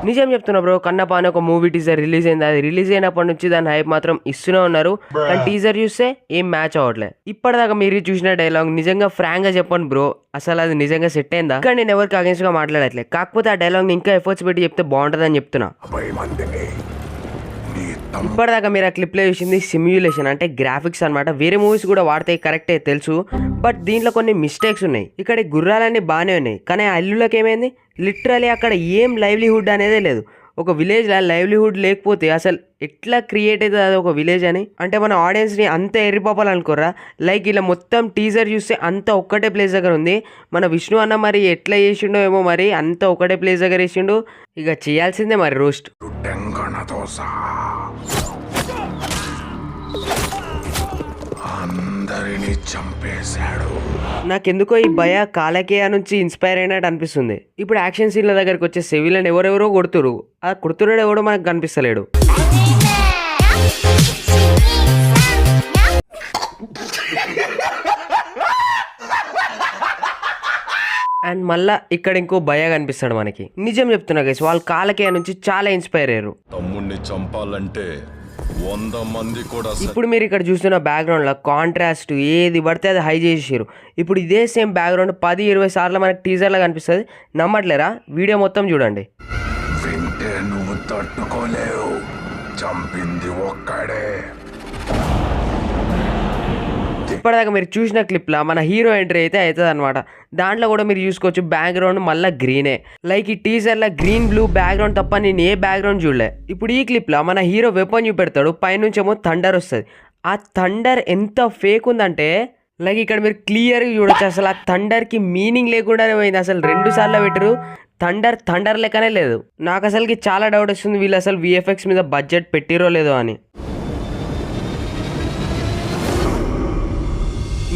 నిజం చెప్తున్నా బ్రో, కన్నప్ప అనే ఒక మూవీ టీజర్ రిలీజ్ అయింది. అది రిలీజ్ అయినప్పటి నుంచి దాని హైప్ మాత్రం ఇస్తూనే ఉన్నారు. కానీ టీజర్ చూస్తే ఏం మ్యాచ్ అవ్వట్లేదు. ఇప్పటిదాకా మీరు చూసిన డైలాగ్ నిజంగా ఫ్రాంక్ గా చెప్పండి బ్రో, అసలు అది నిజంగా సెట్ అయిందా? కానీ నేను ఎవరికి అగేన్స్ట్ గా మాట్లాడట్లేదు. కాకపోతే ఆ డైలాగ్ ఇంకా ఎఫర్ట్స్ పెట్టి చెప్తే బాగుంటుందని చెప్తున్నా. ఇప్పటిదాకా మీరు ఆ క్లిప్లో చూసింది సిమ్యులేషన్ అంటే గ్రాఫిక్స్ అనమాట. వేరే మూవీస్ కూడా వాడితే కరెక్టే తెలుసు, బట్ దీంట్లో కొన్ని మిస్టేక్స్ ఉన్నాయి. ఇక్కడ గుర్రాలన్నీ బాగానే ఉన్నాయి, కానీ ఆ ఇల్లులకు ఏమైంది? లిటరలీ అక్కడ ఏం లైవ్లీహుడ్ అనేదే లేదు. ఒక విలేజ్లో లైవ్లీహుడ్ లేకపోతే అసలు ఎట్లా క్రియేట్ అవుతుంది అది ఒక విలేజ్ అని? అంటే మన ఆడియన్స్ని అంత ఎర్రిపోపాలనుకోరా? లైక్ ఇలా మొత్తం టీజర్ చూస్తే అంత ఒక్కటే ప్లేస్ దగ్గర ఉంది. మన విష్ణు అన్న మరి ఎట్లా చేసిండో ఏమో, మరి అంత ఒకటే ప్లేస్ దగ్గర వేసిండు. ఇక చేయాల్సిందే మరి రోస్ట్. నాకెందుకో ఈ భయ కాలకేయ నుంచి ఇన్స్పైర్ అయినట్టు అనిపిస్తుంది. ఇప్పుడు యాక్షన్ సీన్ల దగ్గరకు వచ్చే సివిలియన్ ఎవరెవరో కొడుతురు, ఆ కొడుతున్నాడు ఎవడో మనకు కనిపిస్తలేడు. అండ్ మళ్ళా ఇక్కడ ఇంకో భయ కనిపిస్తాడు మనకి. నిజం చెప్తున్నా గైస్, వాళ్ళు కాలకేయ నుంచి చాలా ఇన్స్పైర్ అయ్యారు. తమ్ముడిని చంపాలంటే 100 మంది కూడా. ఇప్పుడు మీరు ఇక్కడ చూస్తున్న బ్యాక్గ్రౌండ్ లో కాంట్రాస్ట్ ఏది పడితే అది హై చేసారు. ఇప్పుడు ఇదే సేమ్ బ్యాక్గ్రౌండ్ 10-20 సార్లు మనకి టీజర్ లా కనిపిస్తుంది. నమ్మట్లేరా? వీడియో మొత్తం చూడండి. వింటే నువ్వు తట్టుకోలేవు, చంపింది ఒక్కడే. ఇప్పటిదాకా మీరు చూసిన క్లిప్లా మన హీరో ఎంట్రీ అయితే అవుతుంది అనమాట. దాంట్లో కూడా మీరు చూసుకోవచ్చు బ్యాక్గ్రౌండ్ మళ్ళీ గ్రీనే. లైక్ ఈ టీజర్లో గ్రీన్ బ్లూ బ్యాక్గ్రౌండ్ తప్ప నేను ఏ బ్యాక్గ్రౌండ్ చూడలే. ఇప్పుడు ఈ క్లిప్లో మన హీరో వెపన్ చూపెడతాడు, పైనుంచి ఏమో థండర్ వస్తుంది. ఆ థండర్ ఎంత ఫేక్ ఉందంటే లైక్ ఇక్కడ మీరు క్లియర్గా చూడొచ్చు. అసలు ఆ థండర్కి మీనింగ్ లేకుండానే పోయింది. అసలు 2 సార్లు పెట్టరు, థండర్ లెక్కనే లేదు. నాకు అసలుకి చాలా డౌట్ వస్తుంది వీళ్ళు అసలు విఎఫ్ఎక్స్ మీద బడ్జెట్ పెట్టిరో లేదో అని.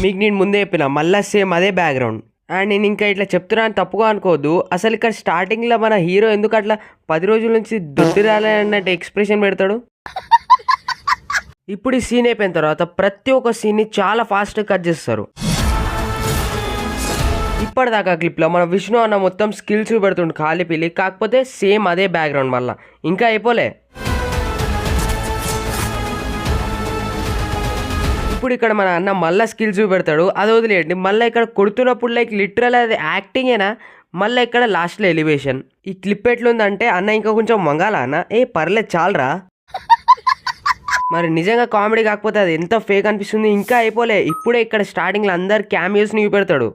మీకు నేను ముందే చెప్పిన మళ్ళీ సేమ్ అదే బ్యాక్గ్రౌండ్. అండ్ నేను ఇంకా ఇట్లా చెప్తున్నాను తప్పుగా అనుకోవద్దు. అసలు ఇక్కడ స్టార్టింగ్లో మన హీరో ఎందుకు అట్లా 10 రోజుల నుంచి దొడ్డి రాలన్నట్టు ఎక్స్ప్రెషన్ పెడతాడు? ఇప్పుడు ఈ సీన్ అయిపోయిన తర్వాత ప్రతి ఒక్క సీన్ని చాలా ఫాస్ట్గా కట్ చేస్తారు. ఇప్పటిదాకా క్లిప్లో మన విష్ణు అన్న మొత్తం స్కిల్స్ పెడుతుండు ఖాళీ పిల్లి, కాకపోతే సేమ్ అదే బ్యాక్గ్రౌండ్ మళ్ళీ ఇంకా అయిపోలే. ఇప్పుడు ఇక్కడ మన అన్న మళ్ళీ స్కిల్స్ చూపెడతాడు, అది వదిలేయండి. మళ్ళీ ఇక్కడ కొడుతున్నప్పుడు లైక్ లిటరల్ అది యాక్టింగేనా? మళ్ళీ ఇక్కడ లాస్ట్లో ఎలివేషన్. ఈ క్లిప్ ఎట్లుందంటే అన్న ఇంకా కొంచెం మంగాల అన్న, పర్లేదు చాలరా. మరి నిజంగా కామెడీ కాకపోతే అది ఎంత ఫేక్ అనిపిస్తుంది. ఇంకా అయిపోలే, ఇప్పుడే ఇక్కడ స్టార్టింగ్లో అందరు క్యామియోస్ని చూపెడతాడు.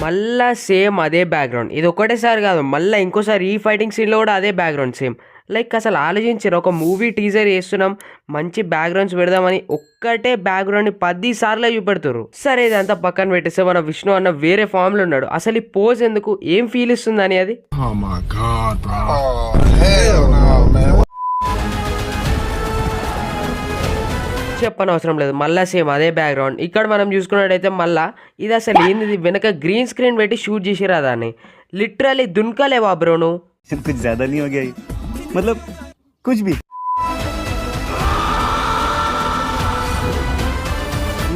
మళ్ళా సేమ్ అదే బ్యాక్గ్రౌండ్. ఇది ఒకటేసారి కాదు, మళ్ళీ ఇంకోసారి ఈ ఫైటింగ్ సీన్లో కూడా అదే బ్యాక్గ్రౌండ్ సేమ్. లైక్ అసలు ఆలోచించారు, ఒక మూవీ టీజర్ చేస్తున్నాం మంచి బ్యాక్గ్రౌండ్స్ పెడదామని ఒక్కటే బ్యాక్గ్రౌండ్ని 10 సార్లు చూపెడుతున్నారు. సరే ఇదంతా పక్కన పెట్టేస్తే మన విష్ణు అన్న వేరే ఫామ్లో ఉన్నాడు. అసలు ఈ పోజ్ ఎందుకు, ఏం ఫీల్ ఇస్తుంది అని అది చెప్పనవసరం లేదు. మళ్ళీ సేమ్ అదే బ్యాక్గ్రౌండ్. ఇక్కడ మనం చూసుకున్నట్టయితే మళ్ళీ ఇది అసలు ఏంది, వెనక గ్రీన్ స్క్రీన్ పెట్టి షూట్ చేసిరా దాన్ని. లిటరలీ దున్కలేవా బ్రోను? कुछ ज्यादा नहीं हो गया मतलब कुछ भी.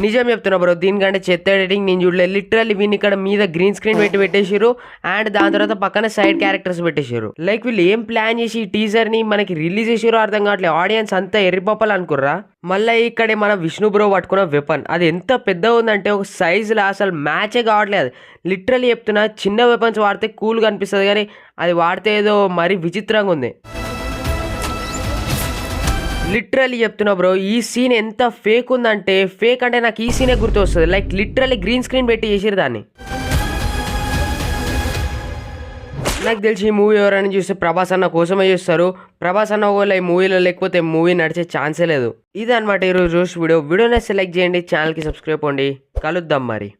నిజం చెప్తున్నా బ్రో, దీనికంటే చెత్త ఎడిటింగ్ నేను చూడలేదు. లిటరల్లీ వీళ్ళు ఇక్కడ మీద గ్రీన్ స్క్రీన్ పెట్టేసారు అండ్ దాని తర్వాత పక్కన సైడ్ క్యారెక్టర్స్ పెట్టేశారు. లైక్ వీళ్ళు ఏం ప్లాన్ చేసి ఈ టీజర్ ని మనకి రిలీజ్ చేసారో అర్థం కావట్లేదు. ఆడియన్స్ అంతా ఎర్రిపప్పలు అనుకుర్రా? మళ్ళీ ఇక్కడే మన విష్ణు బ్రో పట్టుకున్న వెపన్ అది ఎంత పెద్దగా ఉందంటే ఒక సైజులో అసలు మ్యాచే కావట్లేదు. లిటరల్లీ చెప్తున్నా, చిన్న వెపన్స్ వాడితే కూల్గా అనిపిస్తుంది, కానీ అది వాడితే ఏదో మరీ విచిత్రంగా ఉంది. లిటరలీ చెప్తున్నా బ్రో, ఈ సీన్ ఎంత ఫేక్ ఉందంటే, ఫేక్ అంటే నాకు ఈ సీనే గుర్తు వస్తుంది. లైక్ లిటరలీ గ్రీన్ స్క్రీన్ పెట్టి చేసారు దాన్ని. నాకు తెలిసి ఈ మూవీ ఎవరైనా చూస్తే ప్రభాస్ అన్న కోసమే చూస్తారు. ప్రభాస్ అన్న ఒకవేళ ఈ మూవీలో లేకపోతే మూవీ నడిచే ఛాన్సే లేదు. ఇది అనమాట ఈరోజు వీడియోని సెలెక్ట్ చేయండి, ఛానల్కి సబ్స్క్రైబ్ అవ్వండి. కలుద్దాం మరి.